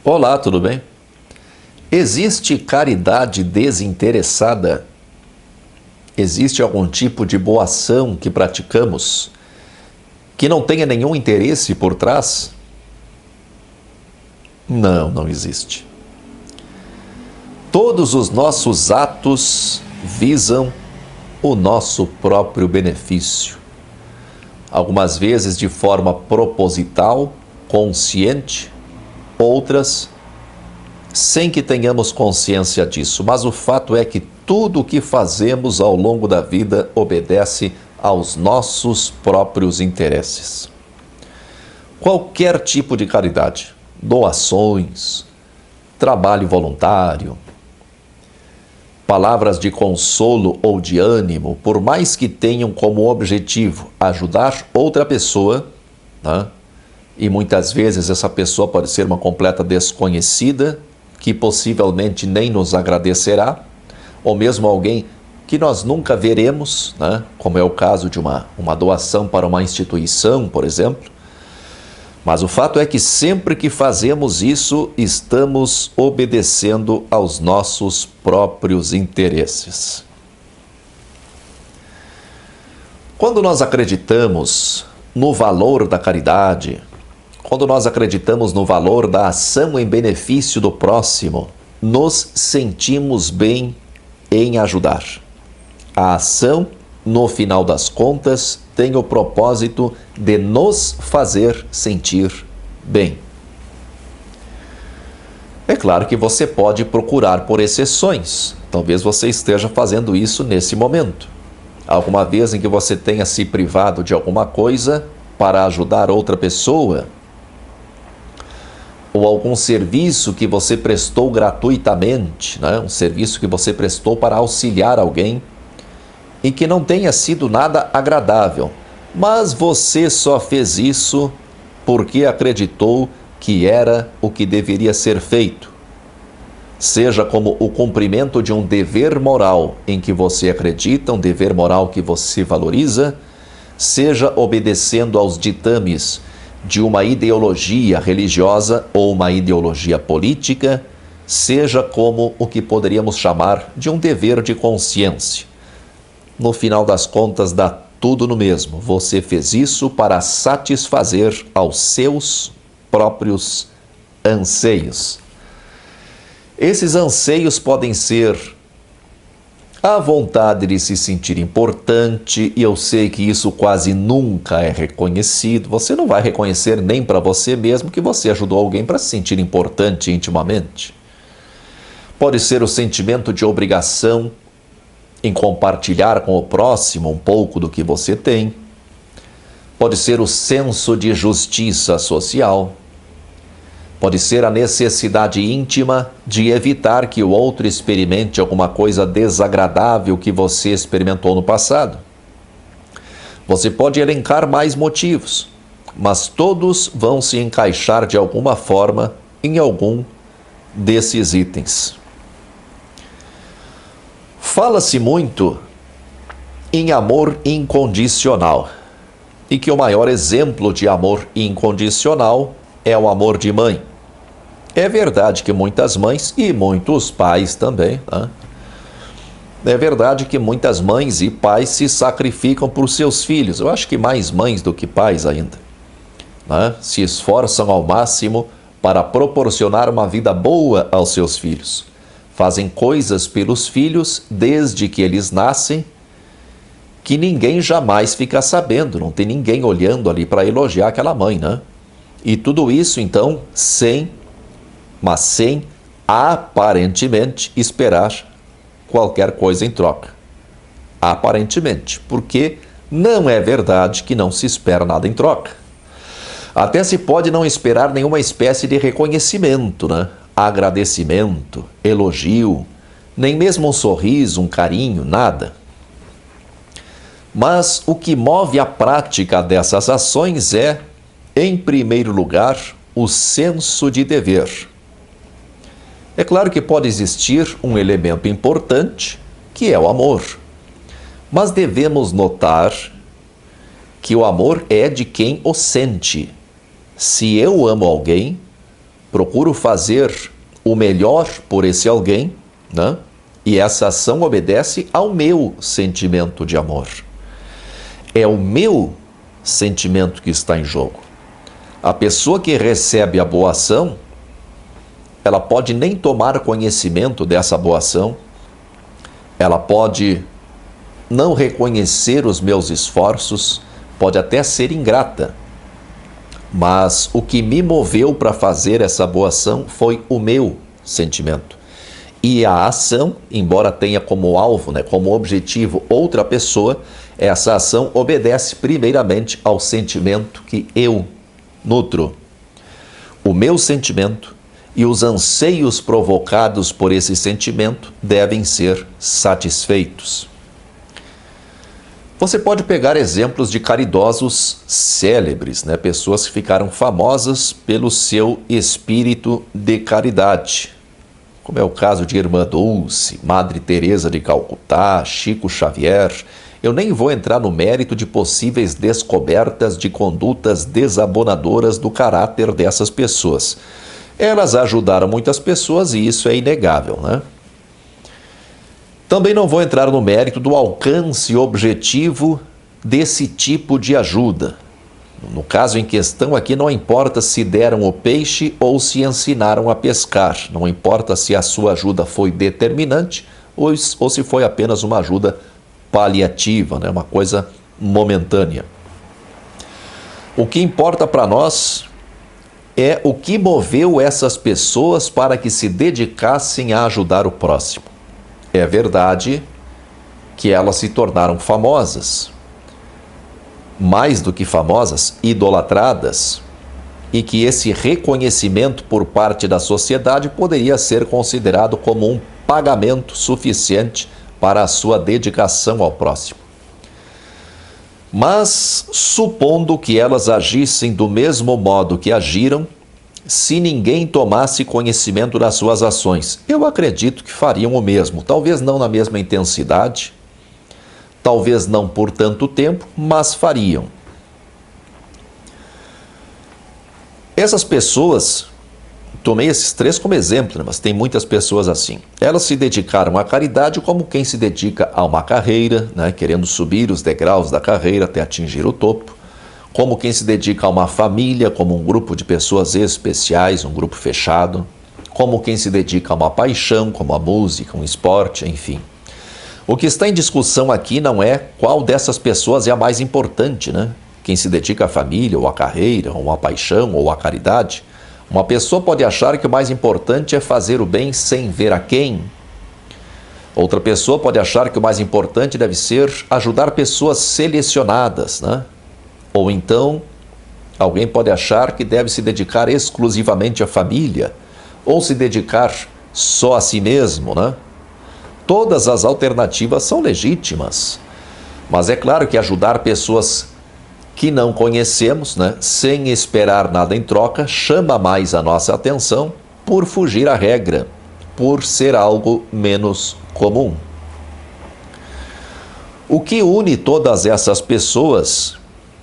Olá, tudo bem? Existe caridade desinteressada? Existe algum tipo de boa ação que praticamos que não tenha nenhum interesse por trás? Não, não existe. Todos os nossos atos visam o nosso próprio benefício. Algumas vezes de forma proposital, consciente, outras sem que tenhamos consciência disso. Mas o fato é que tudo o que fazemos ao longo da vida obedece aos nossos próprios interesses. Qualquer tipo de caridade, doações, trabalho voluntário, palavras de consolo ou de ânimo, por mais que tenham como objetivo ajudar outra pessoa, né? E muitas vezes essa pessoa pode ser uma completa desconhecida, que possivelmente nem nos agradecerá, ou mesmo alguém que nós nunca veremos, né? Como é o caso de uma doação para uma instituição, por exemplo. Mas o fato é que sempre que fazemos isso, estamos obedecendo aos nossos próprios interesses. Quando nós acreditamos no valor da caridade, quando nós acreditamos no valor da ação em benefício do próximo, nos sentimos bem em ajudar. A ação, no final das contas, tem o propósito de nos fazer sentir bem. É claro que você pode procurar por exceções. Talvez você esteja fazendo isso nesse momento. Alguma vez em que você tenha se privado de alguma coisa para ajudar outra pessoa, ou algum serviço que você prestou gratuitamente, né? Um serviço que você prestou para auxiliar alguém e que não tenha sido nada agradável, mas você só fez isso porque acreditou que era o que deveria ser feito. Seja como o cumprimento de um dever moral em que você acredita, um dever moral que você valoriza, seja obedecendo aos ditames de uma ideologia religiosa ou uma ideologia política, seja como o que poderíamos chamar de um dever de consciência. No final das contas, dá tudo no mesmo. Você fez isso para satisfazer aos seus próprios anseios. Esses anseios podem ser a vontade de se sentir importante, e eu sei que isso quase nunca é reconhecido. Você não vai reconhecer nem para você mesmo que você ajudou alguém para se sentir importante intimamente. Pode ser o sentimento de obrigação em compartilhar com o próximo um pouco do que você tem. Pode ser o senso de justiça social. Pode ser a necessidade íntima de evitar que o outro experimente alguma coisa desagradável que você experimentou no passado. Você pode elencar mais motivos, mas todos vão se encaixar de alguma forma em algum desses itens. Fala-se muito em amor incondicional, e que o maior exemplo de amor incondicional é o amor de mãe. É verdade que muitas mães e muitos pais também, né? É verdade que muitas mães e pais se sacrificam por seus filhos. Eu acho que mais mães do que pais ainda, né? Se esforçam ao máximo para proporcionar uma vida boa aos seus filhos. Fazem coisas pelos filhos desde que eles nascem, que ninguém jamais fica sabendo. Não tem ninguém olhando ali para elogiar aquela mãe, né? E tudo isso, então, sem aparentemente esperar qualquer coisa em troca. Aparentemente, porque não é verdade que não se espera nada em troca. Até se pode não esperar nenhuma espécie de reconhecimento, né? Agradecimento, elogio, nem mesmo um sorriso, um carinho, nada. Mas o que move a prática dessas ações é, em primeiro lugar, o senso de dever. É claro que pode existir um elemento importante, que é o amor. Mas devemos notar que o amor é de quem o sente. Se eu amo alguém, procuro fazer o melhor por esse alguém, né? E essa ação obedece ao meu sentimento de amor. É o meu sentimento que está em jogo. A pessoa que recebe a boa ação, ela pode nem tomar conhecimento dessa boa ação, ela pode não reconhecer os meus esforços, pode até ser ingrata. Mas o que me moveu para fazer essa boa ação foi o meu sentimento. E a ação, embora tenha como alvo, como objetivo outra pessoa, essa ação obedece primeiramente ao sentimento que eu nutro. O meu sentimento e os anseios provocados por esse sentimento devem ser satisfeitos. Você pode pegar exemplos de caridosos célebres, pessoas que ficaram famosas pelo seu espírito de caridade, como é o caso de Irmã Dulce, Madre Teresa de Calcutá, Chico Xavier. Eu nem vou entrar no mérito de possíveis descobertas de condutas desabonadoras do caráter dessas pessoas. Elas ajudaram muitas pessoas e isso é inegável, Também não vou entrar no mérito do alcance objetivo desse tipo de ajuda. No caso em questão aqui, não importa se deram o peixe ou se ensinaram a pescar. Não importa se a sua ajuda foi determinante ou se foi apenas uma ajuda paliativa, uma coisa momentânea. O que importa para nós é o que moveu essas pessoas para que se dedicassem a ajudar o próximo. É verdade que elas se tornaram famosas, mais do que famosas, idolatradas, e que esse reconhecimento por parte da sociedade poderia ser considerado como um pagamento suficiente para a sua dedicação ao próximo. Mas, supondo que elas agissem do mesmo modo que agiram, se ninguém tomasse conhecimento das suas ações, eu acredito que fariam o mesmo. Talvez não na mesma intensidade, talvez não por tanto tempo, mas fariam. Essas pessoas, tomei esses 3 como exemplo, mas tem muitas pessoas assim. Elas se dedicaram à caridade como quem se dedica a uma carreira, querendo subir os degraus da carreira até atingir o topo. Como quem se dedica a uma família, como um grupo de pessoas especiais, um grupo fechado. Como quem se dedica a uma paixão, como a música, um esporte, enfim. O que está em discussão aqui não é qual dessas pessoas é a mais importante, Quem se dedica à família, ou à carreira, ou à paixão, ou à caridade. Uma pessoa pode achar que o mais importante é fazer o bem sem ver a quem. Outra pessoa pode achar que o mais importante deve ser ajudar pessoas selecionadas, Ou então, alguém pode achar que deve se dedicar exclusivamente à família, ou se dedicar só a si mesmo, Todas as alternativas são legítimas, mas é claro que ajudar pessoas que não conhecemos, sem esperar nada em troca, chama mais a nossa atenção por fugir à regra, por ser algo menos comum. O que une todas essas pessoas,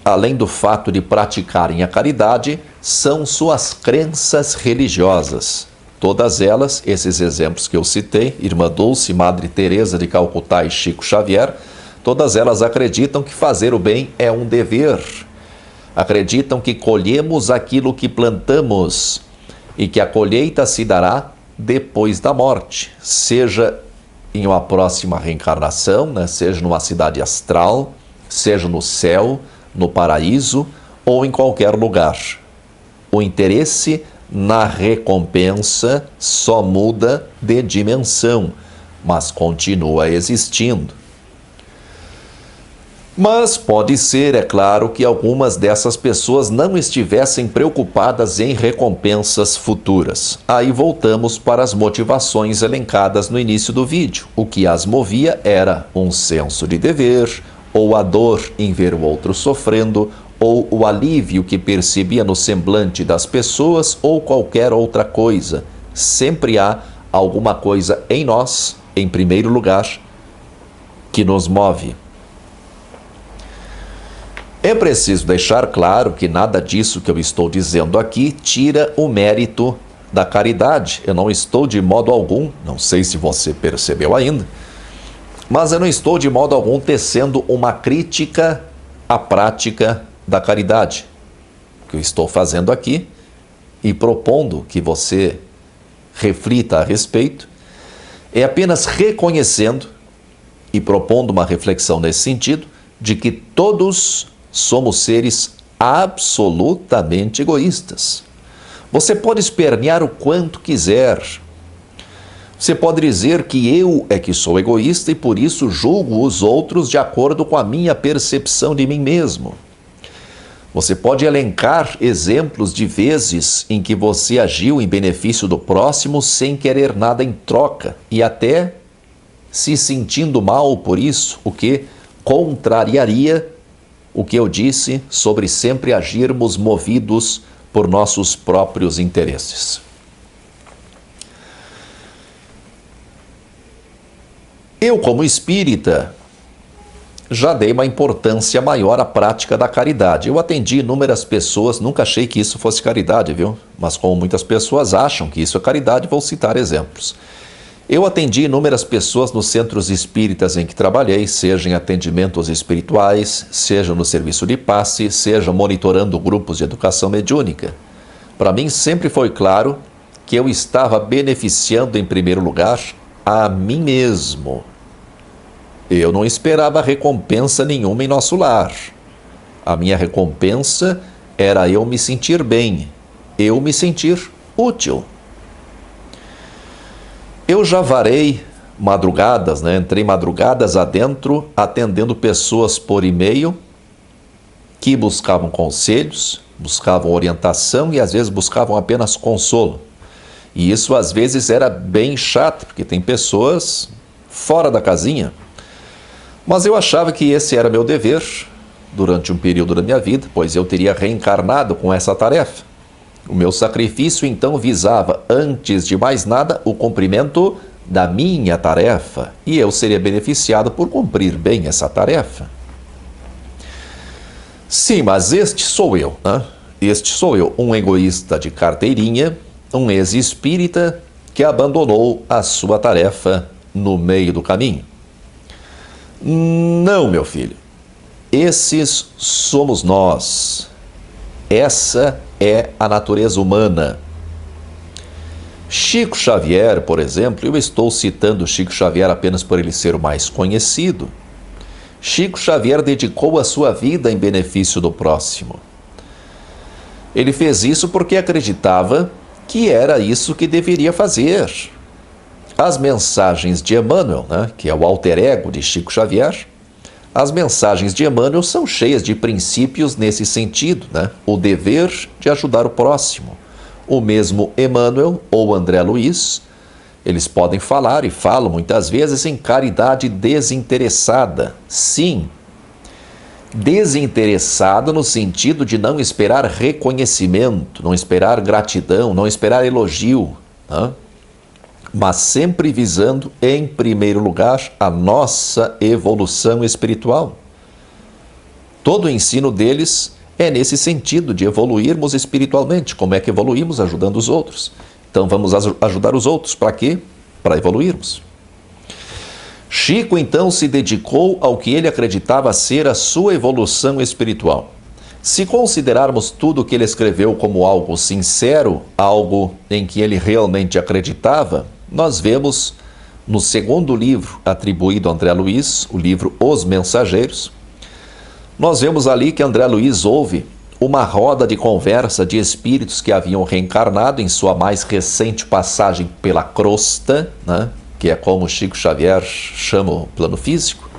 além do fato de praticarem a caridade, são suas crenças religiosas. Todas elas, esses exemplos que eu citei, Irmã Dulce, Madre Teresa de Calcutá e Chico Xavier, todas elas acreditam que fazer o bem é um dever. Acreditam que colhemos aquilo que plantamos e que a colheita se dará depois da morte, seja em uma próxima reencarnação, seja numa cidade astral, seja no céu, no paraíso ou em qualquer lugar. O interesse na recompensa só muda de dimensão, mas continua existindo. Mas pode ser, é claro, que algumas dessas pessoas não estivessem preocupadas em recompensas futuras. Aí voltamos para as motivações elencadas no início do vídeo. O que as movia era um senso de dever, ou a dor em ver o outro sofrendo, ou o alívio que percebia no semblante das pessoas, ou qualquer outra coisa. Sempre há alguma coisa em nós, em primeiro lugar, que nos move. É preciso deixar claro que nada disso que eu estou dizendo aqui tira o mérito da caridade. Eu não estou de modo algum, não sei se você percebeu ainda, mas eu não estou de modo algum tecendo uma crítica à prática da caridade. O que eu estou fazendo aqui e propondo que você reflita a respeito é apenas reconhecendo e propondo uma reflexão nesse sentido de que todos somos seres absolutamente egoístas. Você pode espernear o quanto quiser. Você pode dizer que eu é que sou egoísta e por isso julgo os outros de acordo com a minha percepção de mim mesmo. Você pode elencar exemplos de vezes em que você agiu em benefício do próximo sem querer nada em troca e até se sentindo mal por isso, o que contrariaria o que eu disse sobre sempre agirmos movidos por nossos próprios interesses. Eu, como espírita, já dei uma importância maior à prática da caridade. Eu atendi inúmeras pessoas, nunca achei que isso fosse caridade, viu? Mas como muitas pessoas acham que isso é caridade, vou citar exemplos. Eu atendi inúmeras pessoas nos centros espíritas em que trabalhei, seja em atendimentos espirituais, seja no serviço de passe, seja monitorando grupos de educação mediúnica. Para mim sempre foi claro que eu estava beneficiando em primeiro lugar a mim mesmo. Eu não esperava recompensa nenhuma em nosso lar. A minha recompensa era eu me sentir bem, eu me sentir útil. Eu já varei madrugadas, entrei madrugadas adentro, atendendo pessoas por e-mail que buscavam conselhos, buscavam orientação e às vezes buscavam apenas consolo. E isso às vezes era bem chato, porque tem pessoas fora da casinha. Mas eu achava que esse era meu dever durante um período da minha vida, pois eu teria reencarnado com essa tarefa. O meu sacrifício, então, visava, antes de mais nada, o cumprimento da minha tarefa, e eu seria beneficiado por cumprir bem essa tarefa. Sim, mas este sou eu, Este sou eu, um egoísta de carteirinha, um ex-espírita que abandonou a sua tarefa no meio do caminho. Não, meu filho, esses somos nós. Essa é a natureza humana. Chico Xavier, por exemplo, eu estou citando Chico Xavier apenas por ele ser o mais conhecido. Chico Xavier dedicou a sua vida em benefício do próximo. Ele fez isso porque acreditava que era isso que deveria fazer. As mensagens de Emmanuel, que é o alter ego de Chico Xavier, as mensagens de Emmanuel são cheias de princípios nesse sentido, O dever de ajudar o próximo. O mesmo Emmanuel ou André Luiz, eles podem falar e falam muitas vezes em caridade desinteressada. Sim, desinteressada no sentido de não esperar reconhecimento, não esperar gratidão, não esperar elogio, mas sempre visando, em primeiro lugar, a nossa evolução espiritual. Todo o ensino deles é nesse sentido de evoluirmos espiritualmente. Como é que evoluímos? Ajudando os outros. Então vamos ajudar os outros. Para quê? Para evoluirmos. Chico, então, se dedicou ao que ele acreditava ser a sua evolução espiritual. Se considerarmos tudo o que ele escreveu como algo sincero, algo em que ele realmente acreditava, nós vemos no segundo livro atribuído a André Luiz, o livro Os Mensageiros, nós vemos ali que André Luiz houve uma roda de conversa de espíritos que haviam reencarnado em sua mais recente passagem pela crosta, que é como Chico Xavier chama o plano físico.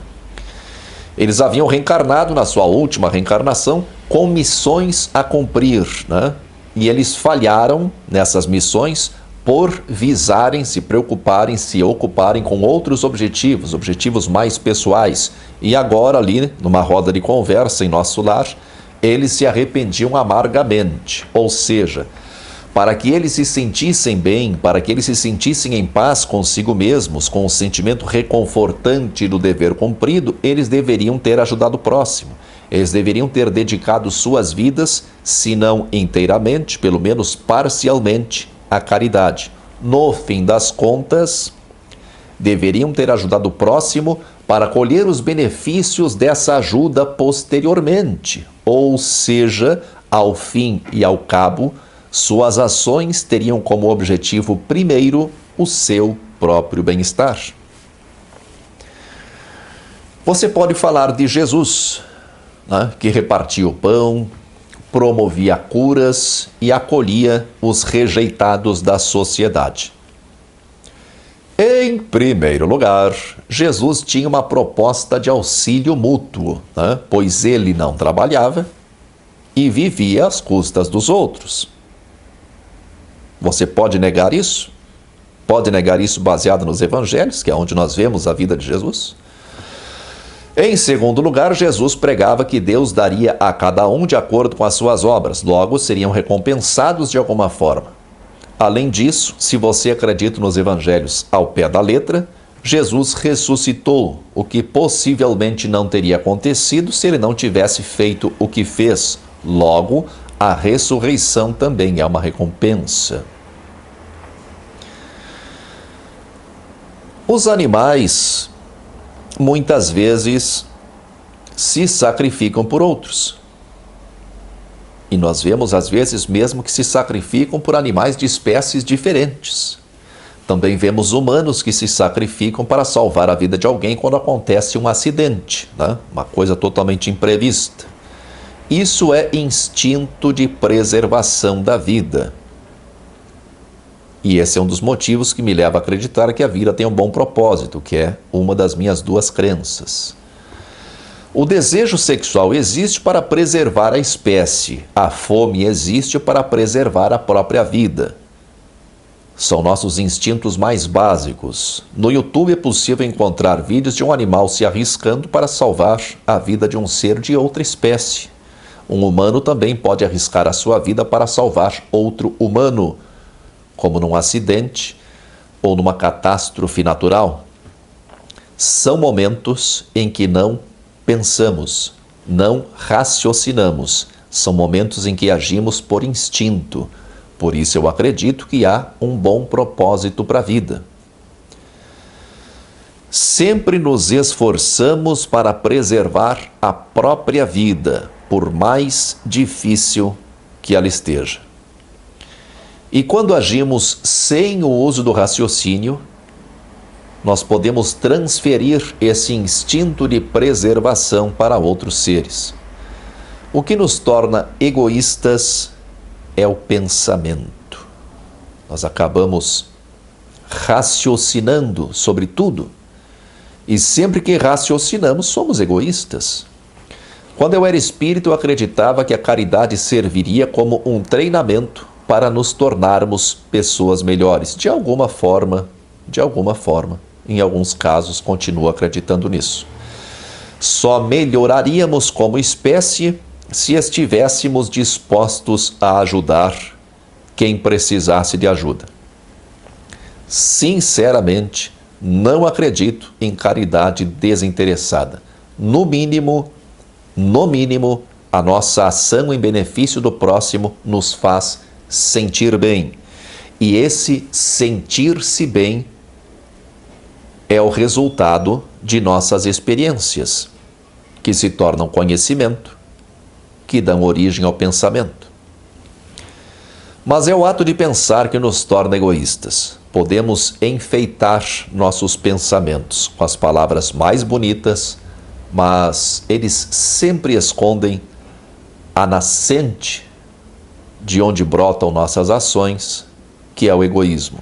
Eles haviam reencarnado na sua última reencarnação com missões a cumprir, E eles falharam nessas missões por visarem, se preocuparem, se ocuparem com outros objetivos, objetivos mais pessoais. E agora ali, numa roda de conversa em nosso lar, eles se arrependiam amargamente. Ou seja, para que eles se sentissem bem, para que eles se sentissem em paz consigo mesmos, com o sentimento reconfortante do dever cumprido, eles deveriam ter ajudado o próximo. Eles deveriam ter dedicado suas vidas, se não inteiramente, pelo menos parcialmente, a caridade. No fim das contas, deveriam ter ajudado o próximo para colher os benefícios dessa ajuda posteriormente. Ou seja, ao fim e ao cabo, suas ações teriam como objetivo primeiro o seu próprio bem-estar. Você pode falar de Jesus, né, que repartia o pão, promovia curas e acolhia os rejeitados da sociedade. Em primeiro lugar, Jesus tinha uma proposta de auxílio mútuo, né, pois ele não trabalhava e vivia às custas dos outros. Você pode negar isso? Pode negar isso baseado nos evangelhos, que é onde nós vemos a vida de Jesus? Em segundo lugar, Jesus pregava que Deus daria a cada um de acordo com as suas obras, logo seriam recompensados de alguma forma. Além disso, se você acredita nos evangelhos ao pé da letra, Jesus ressuscitou, o que possivelmente não teria acontecido se ele não tivesse feito o que fez. Logo, a ressurreição também é uma recompensa. Os animais muitas vezes se sacrificam por outros. E nós vemos às vezes mesmo que se sacrificam por animais de espécies diferentes. Também vemos humanos que se sacrificam para salvar a vida de alguém quando acontece um acidente, né? Uma coisa totalmente imprevista. Isso é instinto de preservação da vida. E esse é um dos motivos que me leva a acreditar que a vida tem um bom propósito, que é uma das minhas duas crenças. O desejo sexual existe para preservar a espécie. A fome existe para preservar a própria vida. São nossos instintos mais básicos. No YouTube é possível encontrar vídeos de um animal se arriscando para salvar a vida de um ser de outra espécie. Um humano também pode arriscar a sua vida para salvar outro humano, como num acidente ou numa catástrofe natural. São momentos em que não pensamos, não raciocinamos. São momentos em que agimos por instinto. Por isso eu acredito que há um bom propósito para a vida. Sempre nos esforçamos para preservar a própria vida, por mais difícil que ela esteja. E quando agimos sem o uso do raciocínio, nós podemos transferir esse instinto de preservação para outros seres. O que nos torna egoístas é o pensamento. Nós acabamos raciocinando sobre tudo. E sempre que raciocinamos, somos egoístas. Quando eu era espírita, eu acreditava que a caridade serviria como um treinamento para nos tornarmos pessoas melhores. De alguma forma, em alguns casos, continuo acreditando nisso. Só melhoraríamos como espécie se estivéssemos dispostos a ajudar quem precisasse de ajuda. Sinceramente, não acredito em caridade desinteressada. No mínimo, a nossa ação em benefício do próximo nos faz sentir bem. E esse sentir-se bem é o resultado de nossas experiências, que se tornam conhecimento, que dão origem ao pensamento. Mas é o ato de pensar que nos torna egoístas. Podemos enfeitar nossos pensamentos com as palavras mais bonitas, mas eles sempre escondem a nascente de onde brotam nossas ações, que é o egoísmo.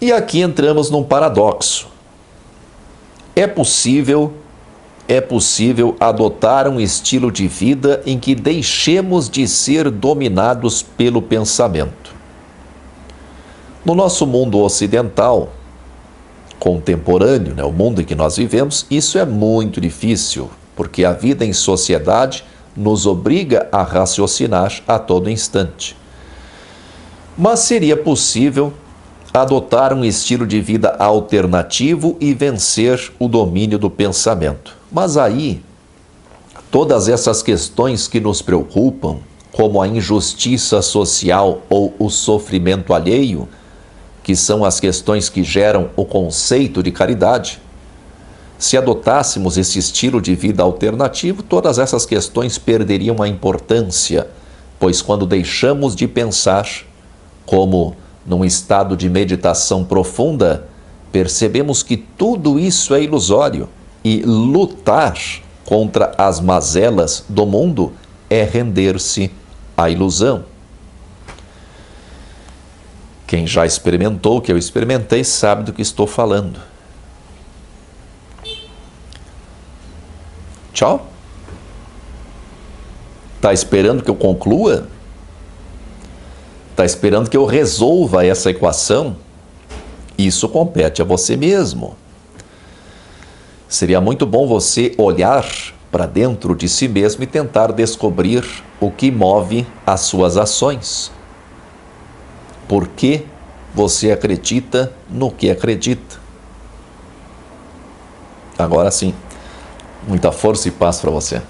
E aqui entramos num paradoxo. É possível adotar um estilo de vida em que deixemos de ser dominados pelo pensamento. No nosso mundo ocidental, contemporâneo, o mundo em que nós vivemos, isso é muito difícil, porque a vida em sociedade nos obriga a raciocinar a todo instante. Mas seria possível adotar um estilo de vida alternativo e vencer o domínio do pensamento. Mas aí, todas essas questões que nos preocupam, como a injustiça social ou o sofrimento alheio, que são as questões que geram o conceito de caridade. Se adotássemos esse estilo de vida alternativo, todas essas questões perderiam a importância, pois quando deixamos de pensar, como num estado de meditação profunda, percebemos que tudo isso é ilusório e lutar contra as mazelas do mundo é render-se à ilusão. Quem já experimentou o que eu experimentei sabe do que estou falando. Tchau. Tá esperando que eu conclua? Tá esperando que eu resolva essa equação? Isso compete a você mesmo. Seria muito bom você olhar para dentro de si mesmo e tentar descobrir o que move as suas ações. Por que você acredita no que acredita? Agora sim, muita força e paz para você.